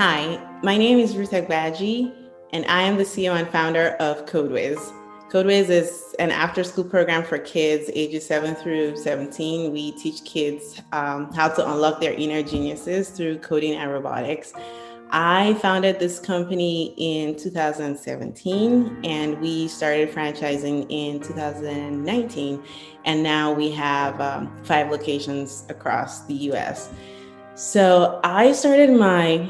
Hi, my name is Ruth Agbaji, and I am the CEO and founder of CodeWiz. CodeWiz is an after-school program for kids ages 7 through 17. We teach kids how to unlock their inner geniuses through coding and robotics. I founded this company in 2017, and we started franchising in 2019, and now we have 5 locations across the US. So I started my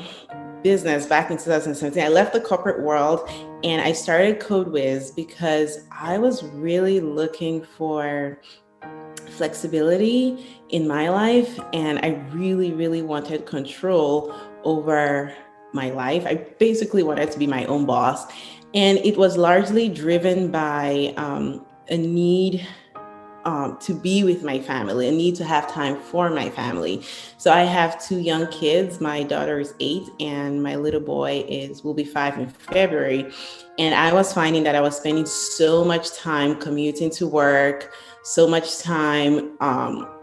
business back in 2017. I left the corporate world and I started CodeWiz because I was really looking for flexibility in my life, and I really wanted control over my life. I basically wanted to be my own boss, and it was largely driven by a need to be with my family, a need to have time for my family. So I have 2 young kids. My daughter is 8 and my little boy will be 5 in February. And I was finding that I was spending so much time commuting to work, so much time,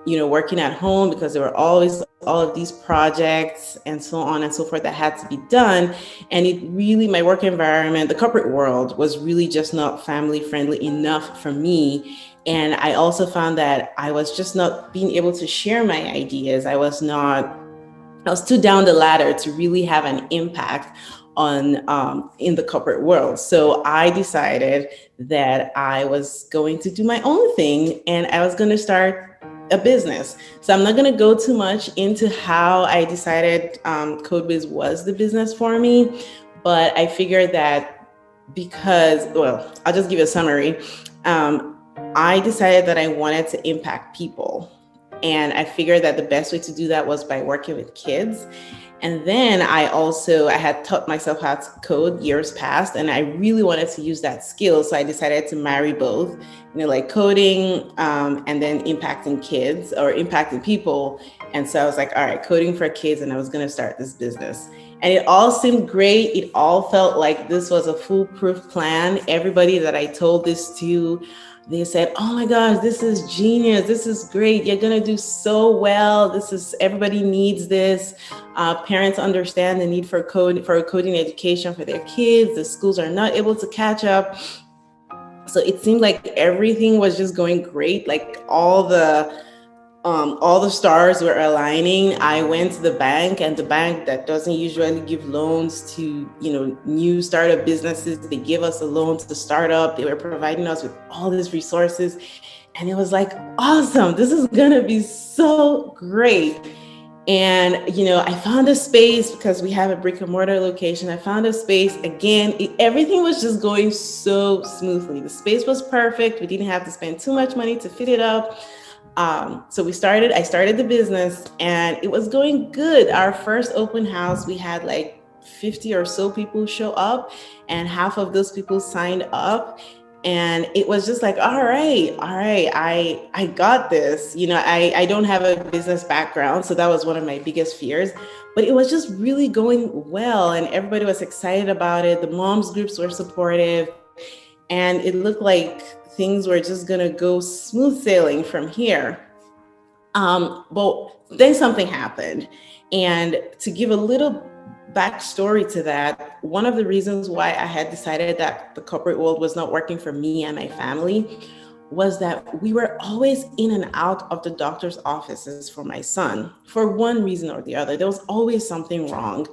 working at home, because there were always all of these projects and so on and so forth that had to be done. And it really, my work environment, the corporate world, was really just not family friendly enough for me. And I also found that I was just not being able to share my ideas. I was too down the ladder to really have an impact on in the corporate world. So I decided that I was going to do my own thing, and I was going to start a business. So I'm not going to go too much into how I decided CodeBiz was the business for me, but I figured that I'll just give you a summary. I decided that I wanted to impact people. And I figured that the best way to do that was by working with kids. And then I had taught myself how to code years past, and I really wanted to use that skill. So I decided to marry both, like coding and then impacting kids or impacting people. And so I was like, all right, coding for kids, and I was going to start this business. And it all seemed great. It all felt like this was a foolproof plan. Everybody that I told this to, they said, oh my gosh, this is genius. This is great. You're going to do so well. Everybody needs this. Parents understand the need for coding education for their kids. The schools are not able to catch up. So it seemed like everything was just going great. Like all the stars were aligning. I went to the bank, and the bank that doesn't usually give loans to, new startup businesses, they give us a loan to start up. They were providing us with all these resources. And it was like, awesome, this is going to be so great. And, I found a space because we have a brick and mortar location. I found a space again. Everything was just going so smoothly. The space was perfect. We didn't have to spend too much money to fit it up. So I started the business, and it was going good. Our first open house, we had like 50 or so people show up, and half of those people signed up. And it was just like, all right, I got this. I don't have a business background, so that was one of my biggest fears. But it was just really going well, and everybody was excited about it. The moms groups were supportive, and it looked like things were just going to go smooth sailing from here. But then something happened. And to give a little backstory to that, one of the reasons why I had decided that the corporate world was not working for me and my family was that we were always in and out of the doctor's offices for my son for one reason or the other. There was always something wrong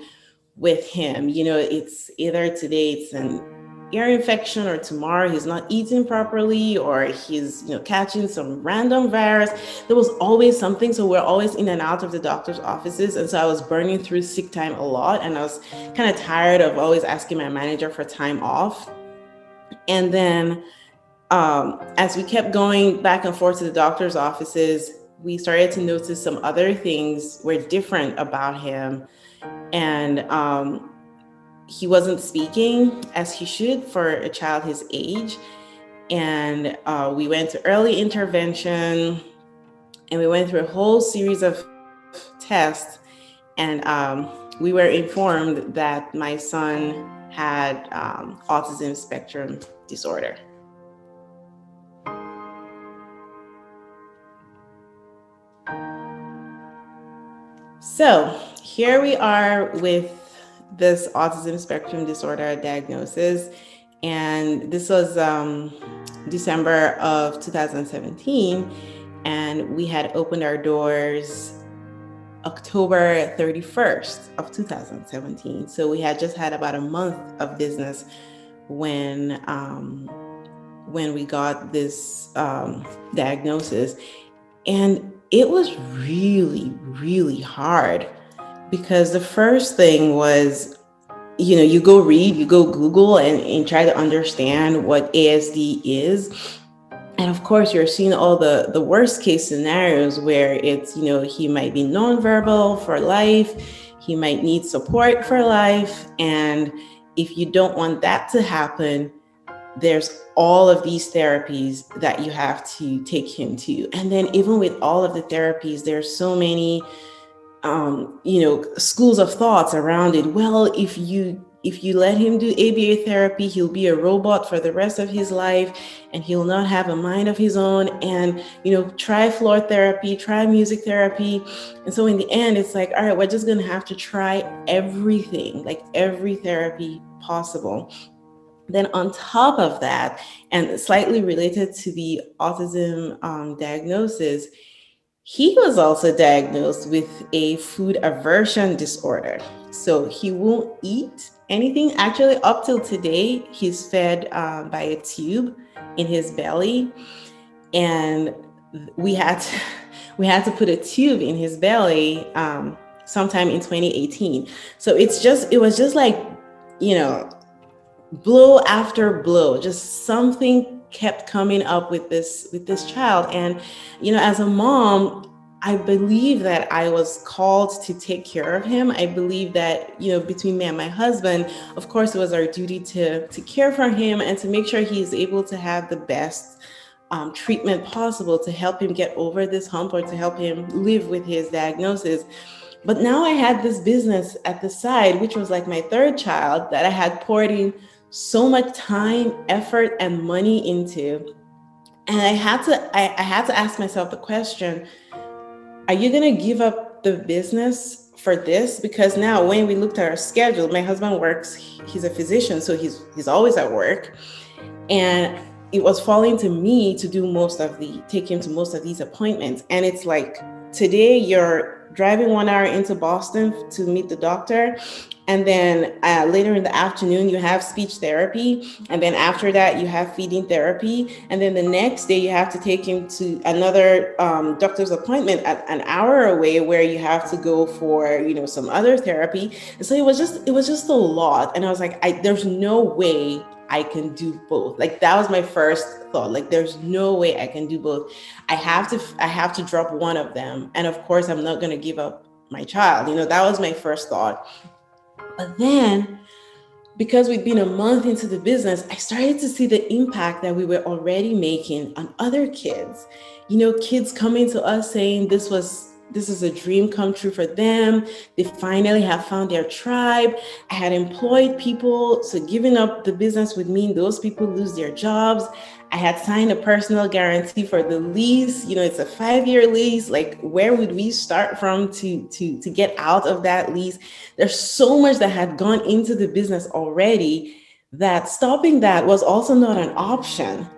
with him. It's either today it's an ear infection, or tomorrow he's not eating properly, or he's catching some random virus. There was always something. So we're always in and out of the doctor's offices. And so I was burning through sick time a lot, and I was kind of tired of always asking my manager for time off. And then as we kept going back and forth to the doctor's offices, we started to notice some other things were different about him. And he wasn't speaking as he should for a child his age. And we went to early intervention, and we went through a whole series of tests. And we were informed that my son had autism spectrum disorder. So here we are with this autism spectrum disorder diagnosis. And this was December of 2017. And we had opened our doors October 31st of 2017. So we had just had about a month of business when we got this diagnosis. And it was really, really hard, because the first thing was, you go read, you go Google and try to understand what ASD is. And of course, you're seeing all the worst case scenarios where it's, he might be nonverbal for life, he might need support for life. And if you don't want that to happen, there's all of these therapies that you have to take him to. And then even with all of the therapies, there's so many, schools of thoughts around it. Well, if you let him do ABA therapy, he'll be a robot for the rest of his life and he'll not have a mind of his own. And, try floor therapy, try music therapy. And so in the end, it's like, all right, we're just going to have to try everything, like every therapy possible. Then on top of that, and slightly related to the autism diagnosis, he was also diagnosed with a food aversion disorder. So he won't eat anything. Actually, up till today, he's fed by a tube in his belly. And we had to put a tube in his belly sometime in 2018. So it was just like, blow after blow, just something kept coming up with this child. And as a mom, I believe that I was called to take care of him. I believe that between me and my husband, of course, it was our duty to care for him and to make sure he's able to have the best treatment possible to help him get over this hump or to help him live with his diagnosis. But now I had this business at the side, which was like my third child, that I had poured in so much time, effort, and money into. And I had to ask myself the question, are you going to give up the business for this? Because now when we looked at our schedule, my husband works, he's a physician, so he's always at work. And it was falling to me to take him to most of these appointments. And it's like, today you're driving 1 hour into Boston to meet the doctor. And then later in the afternoon, you have speech therapy. And then after that, you have feeding therapy. And then the next day, you have to take him to another doctor's appointment at an hour away, where you have to go for, some other therapy. And so it was just a lot. And I was like, there's no way I can do both. Like, that was my first thought. Like, there's no way I can do both. I have to drop one of them. And of course, I'm not going to give up my child. That was my first thought. But then, because we'd been a month into the business, I started to see the impact that we were already making on other kids. Kids coming to us saying this is a dream come true for them. They finally have found their tribe. I had employed people, so giving up the business would mean those people lose their jobs. I had signed a personal guarantee for the lease. It's a 5-year lease. Like, where would we start from to get out of that lease? There's so much that had gone into the business already that stopping that was also not an option.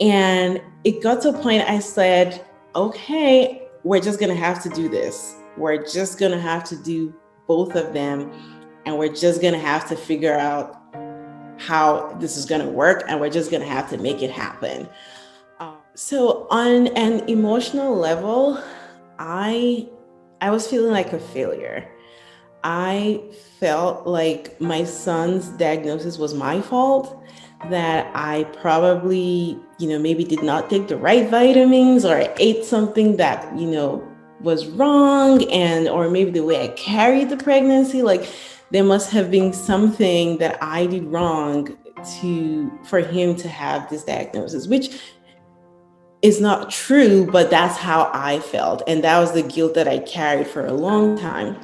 And it got to a point I said, okay, we're just going to have to do this. We're just going to have to do both of them. And we're just going to have to figure out how this is going to work. And we're just going to have to make it happen. So on an emotional level, I was feeling like a failure. I felt like my son's diagnosis was my fault, that I probably, maybe did not take the right vitamins, or I ate something that, was wrong, or maybe the way I carried the pregnancy, like there must have been something that I did wrong for him to have this diagnosis, which is not true, but that's how I felt. And that was the guilt that I carried for a long time.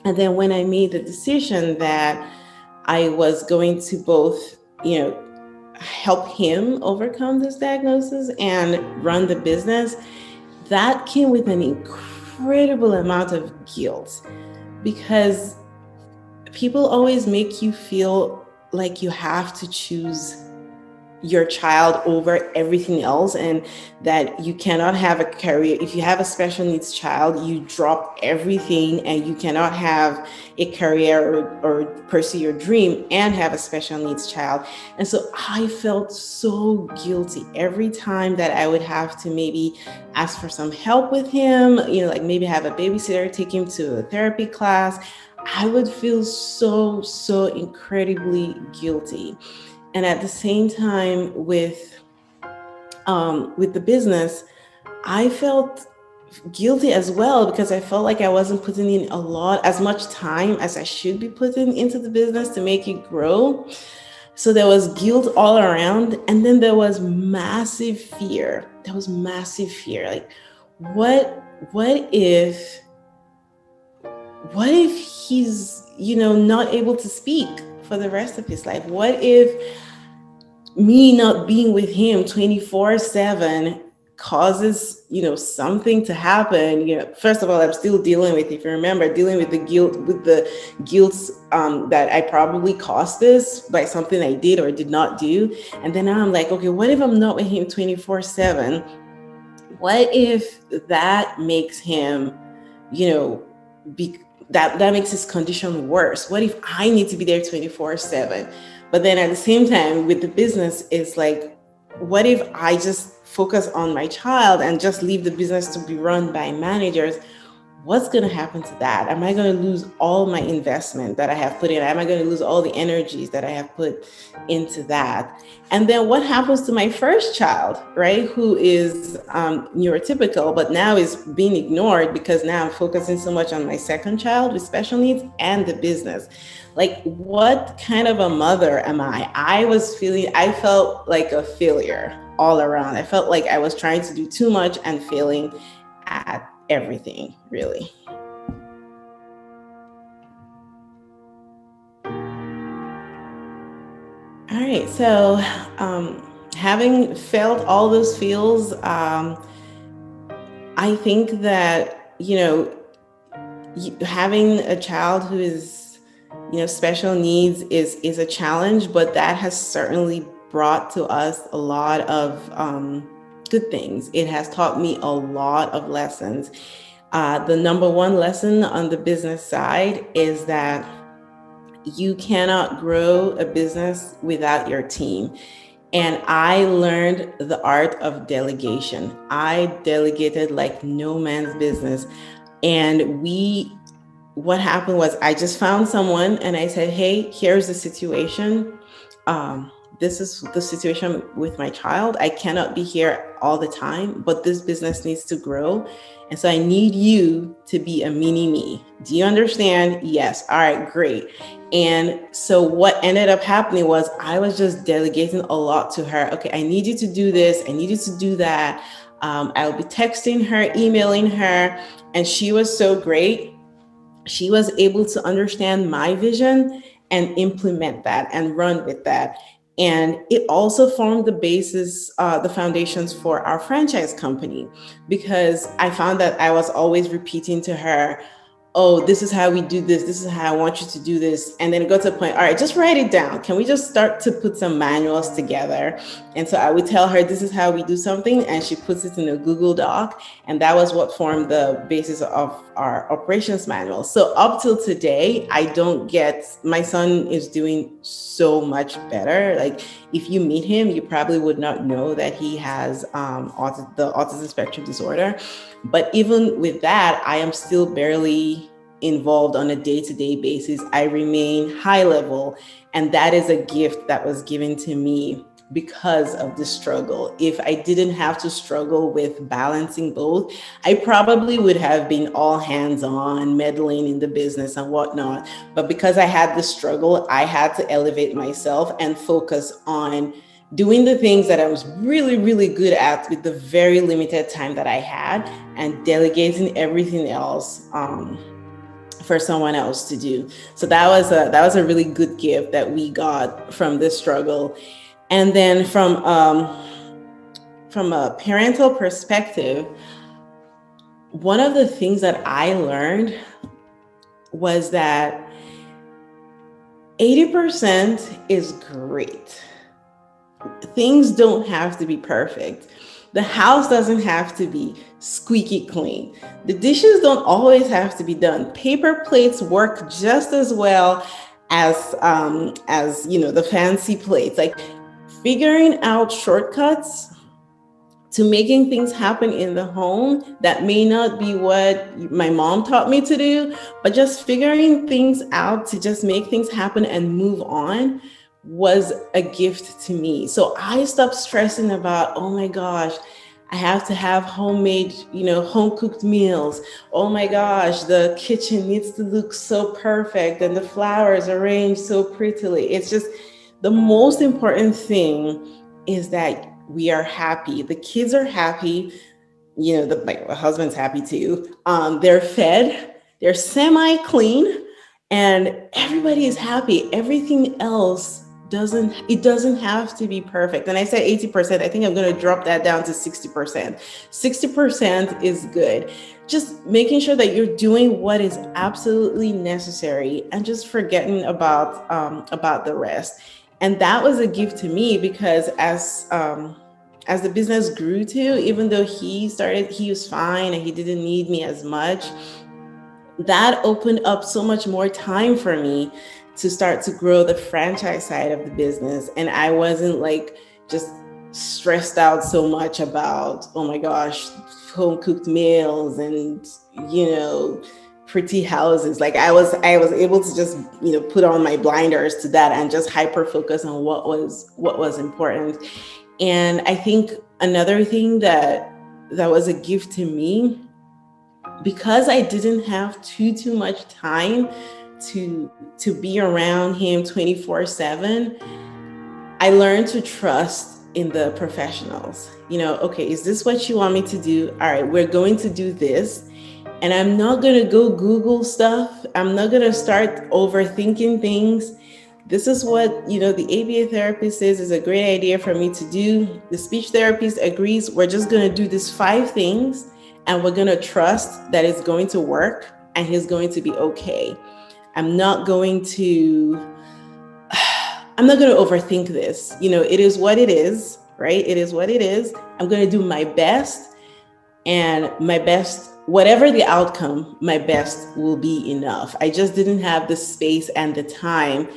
And then when I made the decision that I was going to both, help him overcome this diagnosis and run the business, that came with an incredible amount of guilt, because people always make you feel like you have to choose your child over everything else, and that you cannot have a career. If you have a special needs child, you drop everything, and you cannot have a career or pursue your dream and have a special needs child. And so I felt so guilty every time that I would have to maybe ask for some help with him, like maybe have a babysitter, take him to a therapy class. I would feel so incredibly guilty. And at the same time, with the business, I felt guilty as well, because I felt like I wasn't putting in as much time as I should be putting into the business to make it grow. So there was guilt all around. And then there was massive fear. Like, what if he's, not able to speak for the rest of his life? What if me not being with him 24/7 causes, something to happen? First of all, I'm still dealing with, if you remember, dealing with the guilt that I probably caused this by something I did or did not do. And then now I'm like, okay, what if I'm not with him 24/7? What if that makes him, that makes his condition worse? What if I need to be there 24/7? But then at the same time, with the business, it's like, what if I just focus on my child and just leave the business to be run by managers? What's going to happen to that? Am I going to lose all my investment that I have put in? Am I going to lose all the energies that I have put into that? And then what happens to my first child, right? Who is neurotypical, but now is being ignored because now I'm focusing so much on my second child with special needs and the business. Like, what kind of a mother am I? I felt like a failure all around. I felt like I was trying to do too much and failing at everything, really. All right, so having felt all those feels, I think that, having a child who is, special needs is a challenge, but that has certainly brought to us a lot of good things. It has taught me a lot of lessons. The number one lesson on the business side is that you cannot grow a business without your team. And I learned the art of delegation. I delegated like no man's business. And what happened was, I just found someone and I said, hey, here's the situation. This is the situation with my child. I cannot be here all the time, but this business needs to grow. And so I need you to be a mini me. Do you understand? Yes. All right, great. And so what ended up happening was, I was just delegating a lot to her. Okay, I need you to do this. I need you to do that. I'll be texting her, emailing her. And she was so great. She was able to understand my vision and implement that and run with that. And it also formed the basis, the foundations for our franchise company, because I found that I was always repeating to her, oh, this is how we do this. This is how I want you to do this. And then it got to a point, all right, just write it down. Can we just start to put some manuals together? And so I would tell her, this is how we do something. And she puts it in a Google Doc. And that was what formed the basis of our operations manual. So up till today, my son is doing so much better. Like, if you meet him, you probably would not know that he has the autism spectrum disorder. But even with that, I am still barely involved on a day-to-day basis. I remain high level. And that is a gift that was given to me because of the struggle. If I didn't have to struggle with balancing both, I probably would have been all hands-on, meddling in the business and whatnot. But because I had the struggle, I had to elevate myself and focus on doing the things that I was really, really good at with the very limited time that I had, and delegating everything else for someone else to do. So that was a really good gift that we got from this struggle. And then from a parental perspective, one of the things that I learned was that 80% is great. Things don't have to be perfect. The house doesn't have to be squeaky clean. The dishes don't always have to be done. Paper plates work just as well as the fancy plates. Like figuring out shortcuts to making things happen in the home that may not be what my mom taught me to do, but just figuring things out to just make things happen and move on was a gift to me. So I stopped stressing about, oh my gosh, I have to have homemade, home cooked meals. Oh my gosh, the kitchen needs to look so perfect and the flowers arranged so prettily. It's just the most important thing is that we are happy. The kids are happy. My husband's happy too. They're fed. They're semi clean, and everybody is happy. Everything else doesn't have to be perfect. And I said 80%. I think I'm going to drop that down to 60%. 60% is good. Just making sure that you're doing what is absolutely necessary and just forgetting about the rest. And that was a gift to me because as the business grew too, even though he was fine and he didn't need me as much, that opened up so much more time for me to start to grow the franchise side of the business. And I wasn't like just stressed out so much about, oh my gosh, home cooked meals and, pretty houses. Like I was able to just, put on my blinders to that and just hyper focus on what was important. And I think another thing that was a gift to me, because I didn't have too much time to be around him 24/7, I learned to trust in the professionals. Okay, is this what you want me to do? All right, we're going to do this. And I'm not going to go Google stuff. I'm not going to start overthinking things. This is what, the ABA therapist says is a great idea for me to do. The speech therapist agrees. We're just going to do these 5 things and we're going to trust that it's going to work and he's going to be okay. I'm not going to overthink this. It is what it is, right? It is what it is. I'm going to do my best, and my best, whatever the outcome, my best will be enough. I just didn't have the space and the time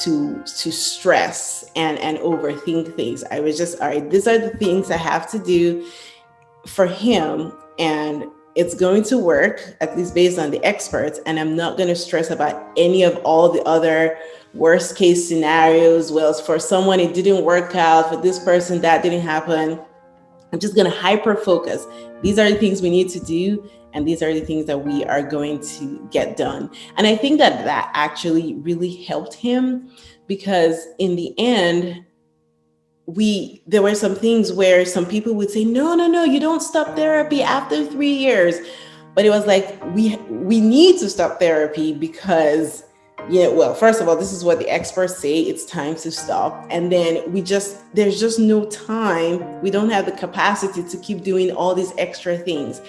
to stress and overthink things. I was just, all right, these are the things I have to do for him, and it's going to work, at least based on the experts, and I'm not going to stress about any of all the other worst case scenarios. Well, for someone it didn't work out, for this person that didn't happen. I'm just going to hyper focus. These are the things we need to do, and these are the things that we are going to get done. And I think that actually really helped him, because in the end, there were some things where some people would say, no, you don't stop therapy after 3 years. But it was like, we need to stop therapy because, well, first of all, this is what the experts say, it's time to stop. And then there's just no time. We don't have the capacity to keep doing all these extra things.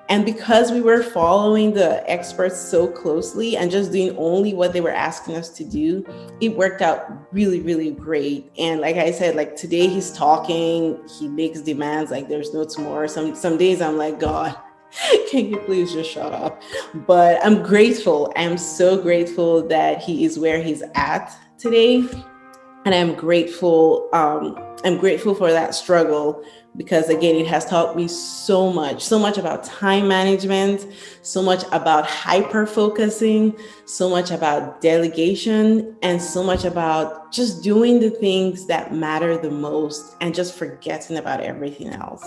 And because we were following the experts so closely and just doing only what they were asking us to do, it worked out really, really great. And like I said, like today he's talking, he makes demands like there's no tomorrow. Some days I'm like, God, can you please just shut up? But I'm grateful. I'm so grateful that he is where he's at today. And I'm grateful for that struggle, because again, it has taught me so much about time management, so much about hyper focusing, so much about delegation, and so much about just doing the things that matter the most and just forgetting about everything else.